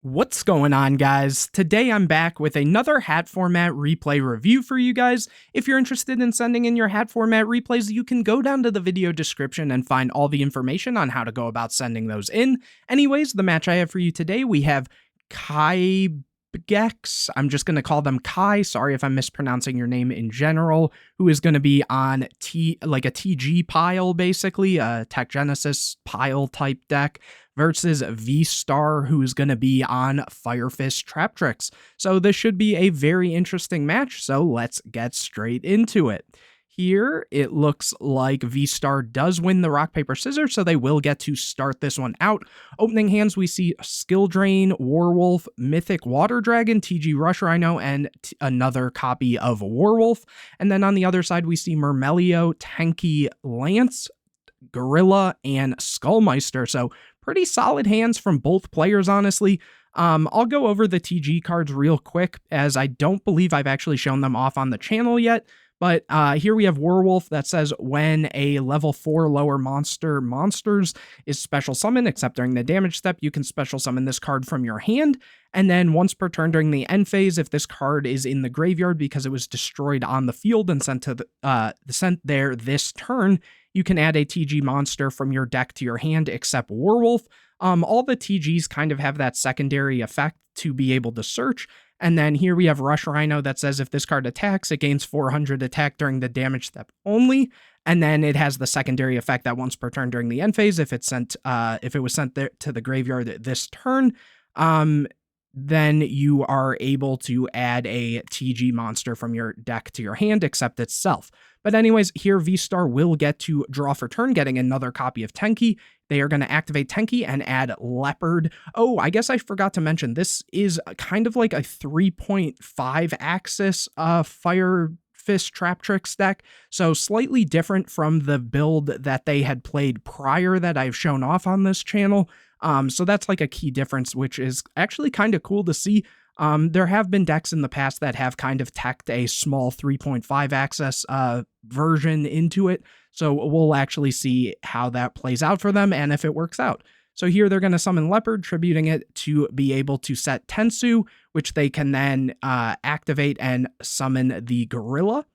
What's going on, guys? Today I'm back with another hat format replay review for you guys. If you're interested in sending in your hat format replays, you can go down to the video description and find all the information on how to go about sending those in. Anyways, the match I have for you today, we have Kai Gex. I'm just going to call them Kai. Sorry if I'm mispronouncing your name in general, who is going to be on a TG pile, basically, a Tech Genesis pile type deck, versus V-Star, who is going to be on Firefist Traptrix. So this should be a very interesting match, so let's get straight into it. Here, it looks like V-Star does win the rock, paper, scissors, so they will get to start this one out. Opening hands, we see Skill Drain, Warwolf, Mythic Water Dragon, TG Rush Rhino, and another copy of Warwolf. And then on the other side, we see Mermail, Tanky Lance, Gorilla, and Skullmeister. So pretty solid hands from both players, honestly. I'll go over the TG cards real quick, as I don't believe I've actually shown them off on the channel yet. But here we have Warwolf that says when a level 4 lower monsters is special summoned, except during the damage step, you can special summon this card from your hand. And then once per turn during the end phase, if this card is in the graveyard because it was destroyed on the field and sent there this turn, you can add a TG monster from your deck to your hand, except Warwolf. All the TGs kind of have that secondary effect to be able to search. And then here we have Rush Rhino that says if this card attacks, it gains 400 attack during the damage step only. And then it has the secondary effect that once per turn during the end phase, if it was sent there to the graveyard this turn, then you are able to add a TG monster from your deck to your hand, except itself. But anyways, here V-Star will get to draw for turn, getting another copy of Tenki. They are going to activate Tenki and add Leopard. Oh, I guess I forgot to mention, this is kind of like a 3.5 axis Firefist Traptrix deck, so slightly different from the build that they had played prior that I've shown off on this channel. So that's like a key difference, which is actually kind of cool to see. There have been decks in the past that have kind of teched a small 3.5 axis version into it, so we'll actually see how that plays out for them and if it works out. So here they're going to summon Leopard, tributing it to be able to set Tensu, which they can then activate and summon the Gorilla.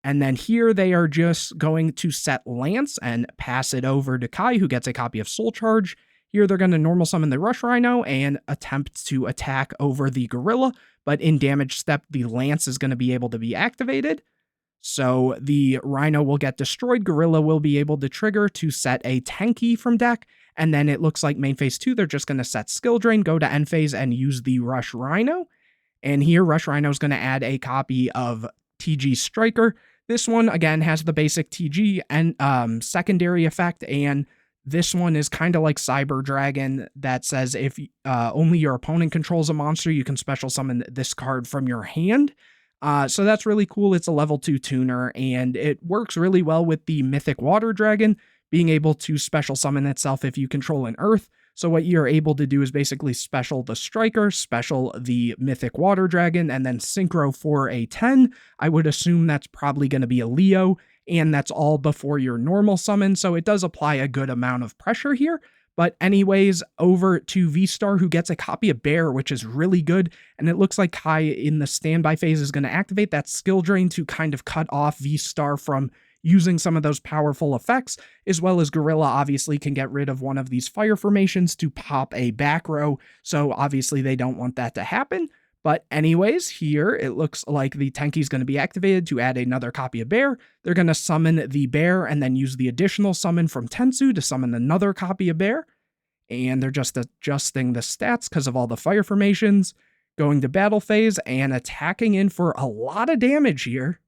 And then here they are just going to set Lance and pass it over to Kai, who gets a copy of Soul Charge. Here they're going to normal summon the Rush Rhino and attempt to attack over the Gorilla, but in damage step, the Lance is going to be able to be activated. So the Rhino will get destroyed, Gorilla will be able to trigger to set a Tenki from deck, and then it looks like main phase 2, they're just going to set Skill Drain, go to end phase, and use the Rush Rhino. And here Rush Rhino is going to add a copy of TG Striker. This one, again, has the basic TG and secondary effect, and this one is kind of like Cyber Dragon that says if only your opponent controls a monster, you can special summon this card from your hand. So that's really cool. It's a level 2 tuner, and it works really well with the Mythic Water Dragon, being able to special summon itself if you control an Earth. So what you're able to do is basically special the Striker, special the Mythic Water Dragon, and then synchro for a 10. I would assume that's probably going to be a Leo, and that's all before your normal summon, so it does apply a good amount of pressure here. But anyways, over to V-Star, who gets a copy of Bear, which is really good, and it looks like Kai in the standby phase is going to activate that Skill Drain to kind of cut off V-Star from using some of those powerful effects, as well as Gorilla obviously can get rid of one of these fire formations to pop a back row, so obviously they don't want that to happen. But anyways, here it looks like the Tenki is going to be activated to add another copy of Bear. They're going to summon the Bear and then use the additional summon from Tensu to summon another copy of Bear. And they're just adjusting the stats because of all the fire formations, going to battle phase and attacking in for a lot of damage here.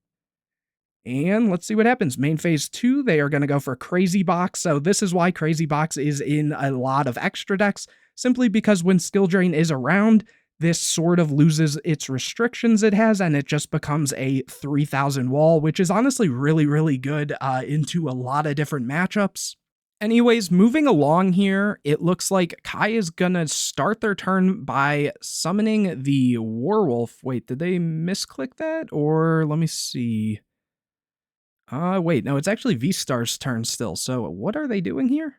And let's see what happens. Main phase 2, they are going to go for Crazy Box. So this is why Crazy Box is in a lot of extra decks, simply because when Skill Drain is around, this sort of loses its restrictions it has, and it just becomes a 3,000 wall, which is honestly really, really good into a lot of different matchups. Anyways, moving along here, it looks like Kai is gonna start their turn by summoning the Warwolf. Wait, did they misclick that? Or let me see. Wait, no, it's actually V-Star's turn still. So what are they doing here?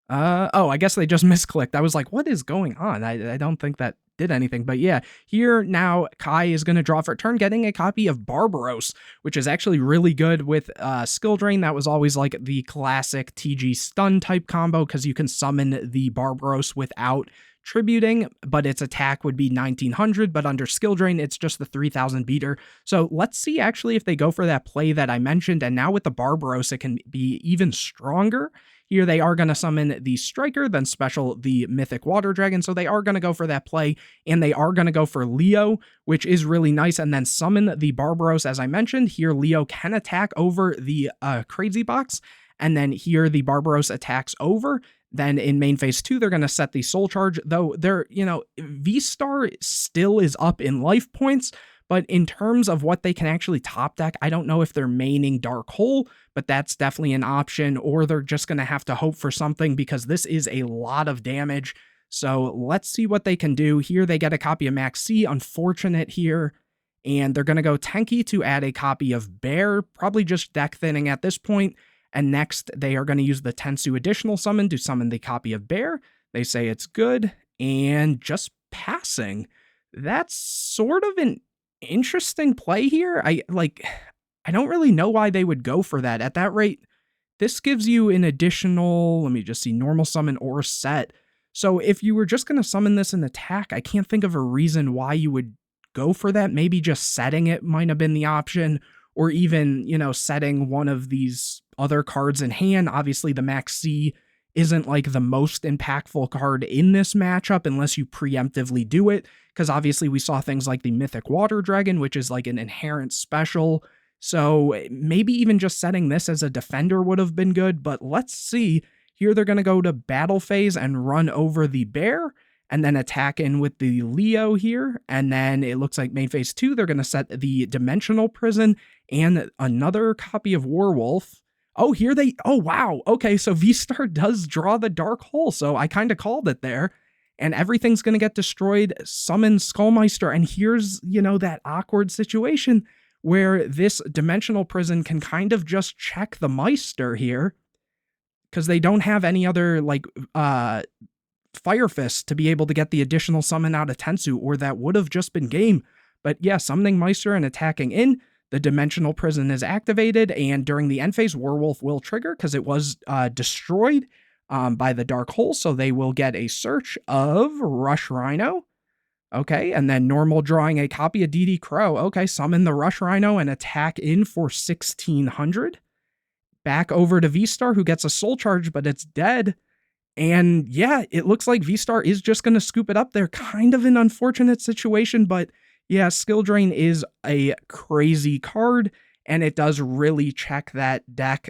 Oh, I guess they just misclicked. I was like, what is going on? I don't think that did anything. But yeah, here now Kai is going to draw for a turn, getting a copy of Barbaros, which is actually really good with skill drain. That was always like the classic TG stun type combo because you can summon the Barbaros without tributing, but its attack would be 1900, but under skill drain, it's just the 3000 beater. So let's see actually if they go for that play that I mentioned. And now with the Barbaros, it can be even stronger. Here they are going to summon the Striker, then special the Mythic Water Dragon, so they are going to go for that play, and they are going to go for Leo, which is really nice, and then summon the Barbaros, as I mentioned. Here Leo can attack over the Crazy Box, and then here the Barbaros attacks over. Then in main phase 2, they're going to set the Soul Charge, though they're, V-Star still is up in life points, but in terms of what they can actually top deck, I don't know if they're maining Dark Hole, but that's definitely an option, or they're just going to have to hope for something because this is a lot of damage. So let's see what they can do. Here they get a copy of Max C, unfortunate here, and they're going to go Tenki to add a copy of Bear, probably just deck thinning at this point. And next, they are going to use the Tensu additional summon to summon the copy of Bear. They say it's good, and just passing. That's sort of an interesting play here. I don't really know why they would go for that. At that rate, this gives you an additional, let me just see, normal summon or set. So if you were just going to summon this in attack, I can't think of a reason why you would go for that. Maybe just setting it might have been the option, or even, setting one of these other cards in hand. Obviously, the Max C isn't like the most impactful card in this matchup unless you preemptively do it, because obviously we saw things like the Mythic Water Dragon, which is like an inherent special. So maybe even just setting this as a defender would have been good, but let's see. Here they're going to go to battle phase and run over the Bear, and then attack in with the Leo here. And then it looks like main phase 2, they're going to set the Dimensional Prison and another copy of Werewolf. Oh, oh, wow. Okay, so V-Star does draw the Dark Hole, so I kind of called it there. And everything's going to get destroyed. Summon Skullmeister, and here's, that awkward situation where this Dimensional Prison can kind of just check the Meister here, because they don't have any other, Fire Fist to be able to get the additional summon out of Tensu, or that would have just been game. But yeah, summoning Meister and attacking in, the Dimensional Prison is activated, and during the end phase, Werewolf will trigger because it was destroyed by the Dark Hole, so they will get a search of Rush Rhino. Okay, and then normal drawing a copy of DD Crow. Okay, summon the Rush Rhino and attack in for 1600. Back over to V-Star, who gets a Soul Charge, but it's dead. And yeah, it looks like V-Star is just going to scoop it up there. Kind of an unfortunate situation, but yeah, Skill Drain is a crazy card, and it does really check that deck.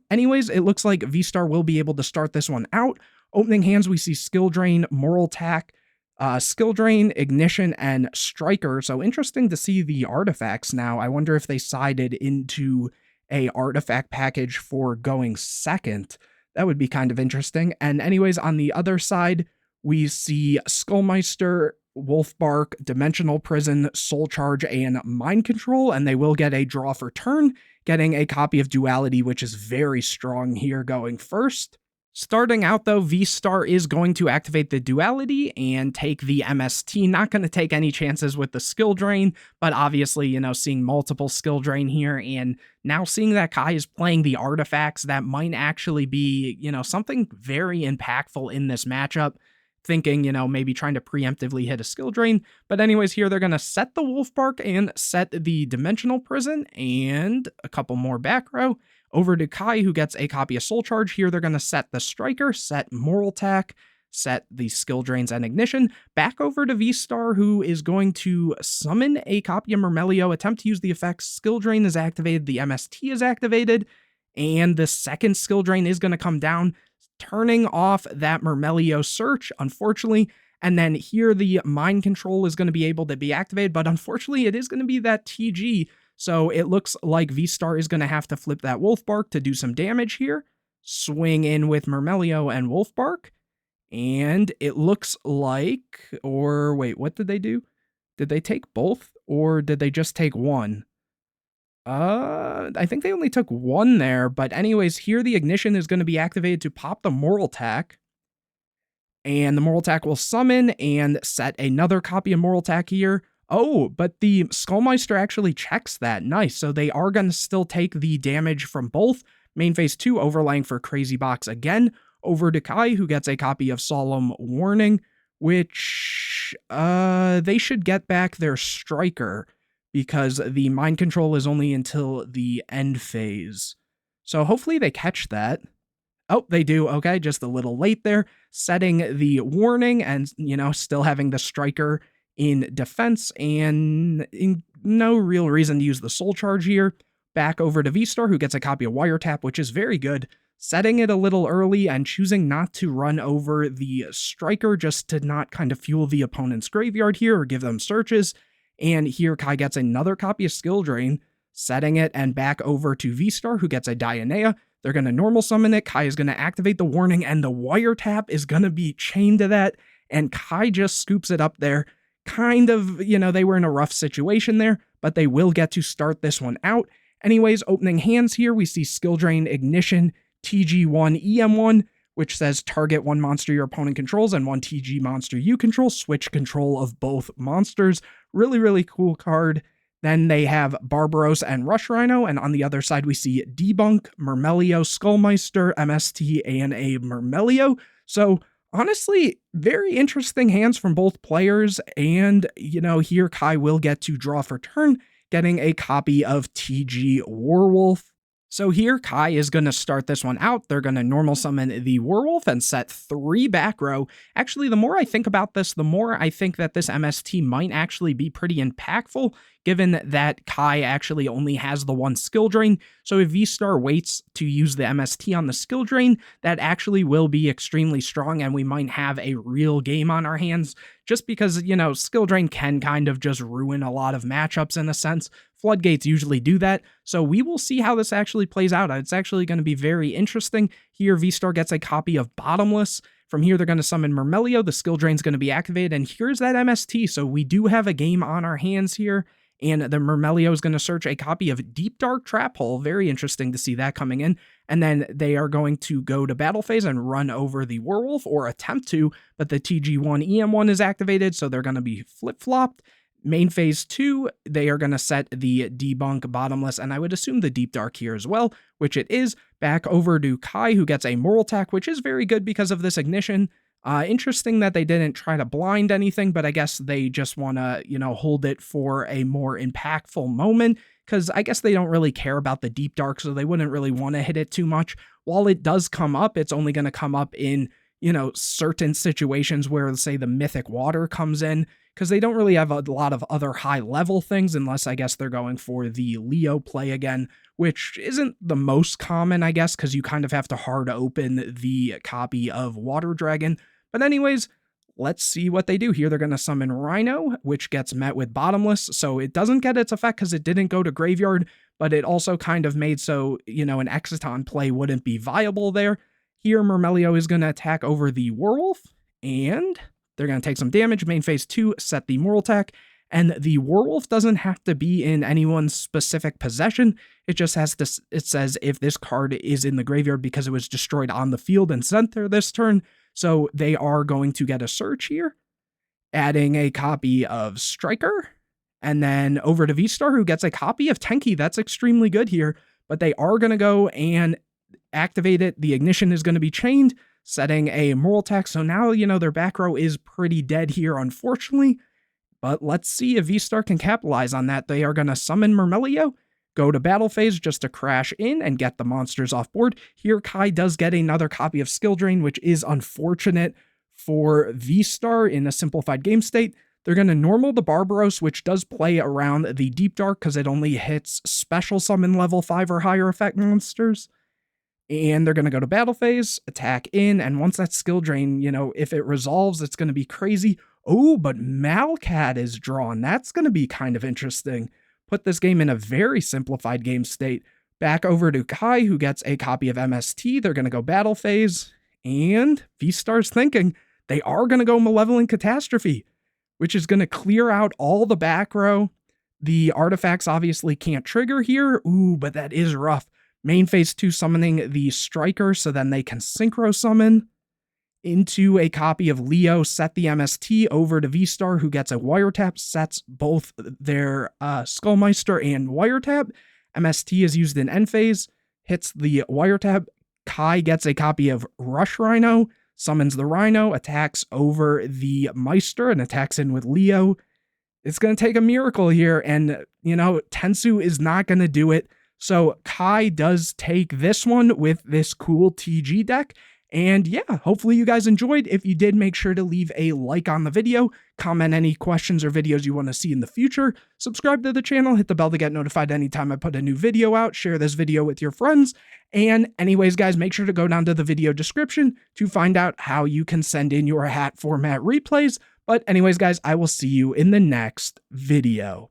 Anyways, it looks like V-Star will be able to start this one out. Opening hands, we see Skill Drain, Moral Tack, Skill Drain, Ignition, and Striker. So interesting to see the artifacts now. I wonder if they sided into a artifact package for going second. That would be kind of interesting. And anyways, on the other side, we see Skullmeister, Wolfbark, Dimensional Prison, Soul Charge, and Mind Control, and they will get a draw for turn, getting a copy of Duality, which is very strong here going first. Starting out though, V-Star is going to activate the Duality and take the MST. Not going to take any chances with the Skill Drain, but obviously, seeing multiple Skill Drain here, and now seeing that Kai is playing the artifacts, that might actually be, something very impactful in this matchup. Thinking, maybe trying to preemptively hit a Skill Drain. But anyways, here they're going to set the Wolfbark and set the Dimensional Prison and a couple more back row. Over to Kai, who gets a copy of Soul Charge. Here they're going to set the Striker, set Moral Tack, set the Skill Drains and Ignition. Back over to V-Star, who is going to summon a copy of Mermail, attempt to use the effects. Skill Drain is activated, the MST is activated, and the second Skill Drain is going to come down, turning off that Mermail search, unfortunately. And then here the Mind Control is going to be able to be activated, but unfortunately it is going to be that TG. So it looks like V-Star is going to have to flip that Wolfbark to do some damage here. Swing in with Mermail and Wolfbark. And it looks like, or wait, what did they do? Did they take both, or did they just take one? I think they only took one there, but anyways, here the ignition is going to be activated to pop the Moral Attack. And the Moral Attack will summon and set another copy of Moral Attack here. Oh, but the Skullmeister actually checks that. Nice. So they are going to still take the damage from both. Main phase 2 overlaying for Crazy Box again over to Kai, who gets a copy of Solemn Warning, which they should get back their Striker because the Mind Control is only until the end phase. So hopefully they catch that. Oh, they do. Okay, just a little late there. Setting the warning and, still having the Striker in defense and no real reason to use the Soul Charge here. Back over to V-Star, who gets a copy of Wiretap, which is very good. Setting it a little early and choosing not to run over the Striker just to not kind of fuel the opponent's graveyard here or give them searches. And here Kai gets another copy of Skill Drain, setting it and back over to V-Star, who gets a Dionea. They're going to normal summon it. Kai is going to activate the warning, and the Wiretap is going to be chained to that, and Kai just scoops it up there. Kind of, they were in a rough situation there, but they will get to start this one out. Anyways, opening hands here, we see Skill Drain, Ignition, TG1, EM1, which says target one monster your opponent controls and one TG monster you control. Switch control of both monsters. Really, really cool card. Then they have Barbaros and Rush Rhino, and on the other side we see Debunk, Mermelio, Skullmeister, MST, and a Mermelio. So honestly, very interesting hands from both players, and here Kai will get to draw for turn, getting a copy of TG Werewolf. So here Kai is going to start this one out. They're going to normal summon the Werewolf and set 3 back row. Actually, the more I think about this, the more I think that this MST might actually be pretty impactful, given that Kai actually only has the one skill drain. So if V-Star waits to use the MST on the skill drain, that actually will be extremely strong, and we might have a real game on our hands, just because, skill drain can kind of just ruin a lot of matchups in a sense. Floodgates usually do that, so we will see how this actually plays out. It's actually going to be very interesting. Here, V-Star gets a copy of Bottomless. From here, they're going to summon Mermelio. The skill drain is going to be activated, and here's that MST. So we do have a game on our hands here, and the Mermelio is going to search a copy of Deep Dark Trap Hole. Very interesting to see that coming in. And then they are going to go to battle phase and run over the Werewolf, or attempt to, but the TG1 EM1 is activated, so they're going to be flip-flopped. Main phase 2, they are going to set the Debunk, Bottomless, and I would assume the Deep Dark here as well, which it is. Back over to Kai, who gets a Moral Attack, which is very good because of this Ignition. Interesting that they didn't try to blind anything, but I guess they just want to, hold it for a more impactful moment, because I guess they don't really care about the Deep Dark, so they wouldn't really want to hit it too much. While it does come up, it's only going to come up in, certain situations where, say, the Mythic Water comes in, because they don't really have a lot of other high-level things, unless I guess they're going for the Leo play again, which isn't the most common, I guess, because you kind of have to hard open the copy of Water Dragon. But anyways, let's see what they do here. They're going to summon Rhino, which gets met with Bottomless, so it doesn't get its effect because it didn't go to Graveyard, but it also kind of made so, an Exciton play wouldn't be viable there. Here, Mermelio is going to attack over the Werewolf, and they're going to take some damage. Main phase 2, set the Moral Attack, and the Werewolf doesn't have to be in anyone's specific possession. It just has to, it says if this card is in the graveyard because it was destroyed on the field and sent there this turn. So they are going to get a search here, adding a copy of Striker, and then over to V-Star, who gets a copy of Tenki. That's extremely good here, but they are going to go and activate it. The Ignition is going to be chained, setting a Moral Attack. So now, their back row is pretty dead here, unfortunately. But let's see if V-Star can capitalize on that. They are going to summon Mermelio, go to battle phase just to crash in and get the monsters off board. Here, Kai does get another copy of Skill Drain, which is unfortunate for V-Star in a simplified game state. They're going to normal the Barbaros, which does play around the Deep Dark because it only hits special summon level 5 or higher effect monsters. And they're going to go to battle phase, attack in, and once that skill drain, if it resolves, it's going to be crazy. Oh, but Malcat is drawn. That's going to be kind of interesting. Put this game in a very simplified game state. Back over to Kai, who gets a copy of MST. They're going to go battle phase, and V-Star's thinking they are going to go Malevolent Catastrophe, which is going to clear out all the back row. The artifacts obviously can't trigger here. Ooh, but that is rough. Main phase 2 summoning the Striker so then they can synchro summon into a copy of Leo, set the MST over to V-Star, who gets a wiretap, sets both their Skullmeister and wiretap. MST is used in end phase, hits the wiretap. Kai gets a copy of Rush Rhino, summons the Rhino, attacks over the Meister, and attacks in with Leo. It's going to take a miracle here, and, Tensu is not going to do it. So Kai does take this one with this cool TG deck. And yeah, hopefully you guys enjoyed. If you did, make sure to leave a like on the video, comment any questions or videos you want to see in the future, subscribe to the channel, hit the bell to get notified anytime I put a new video out, share this video with your friends. And anyways, guys, make sure to go down to the video description to find out how you can send in your hat format replays. But anyways, guys, I will see you in the next video.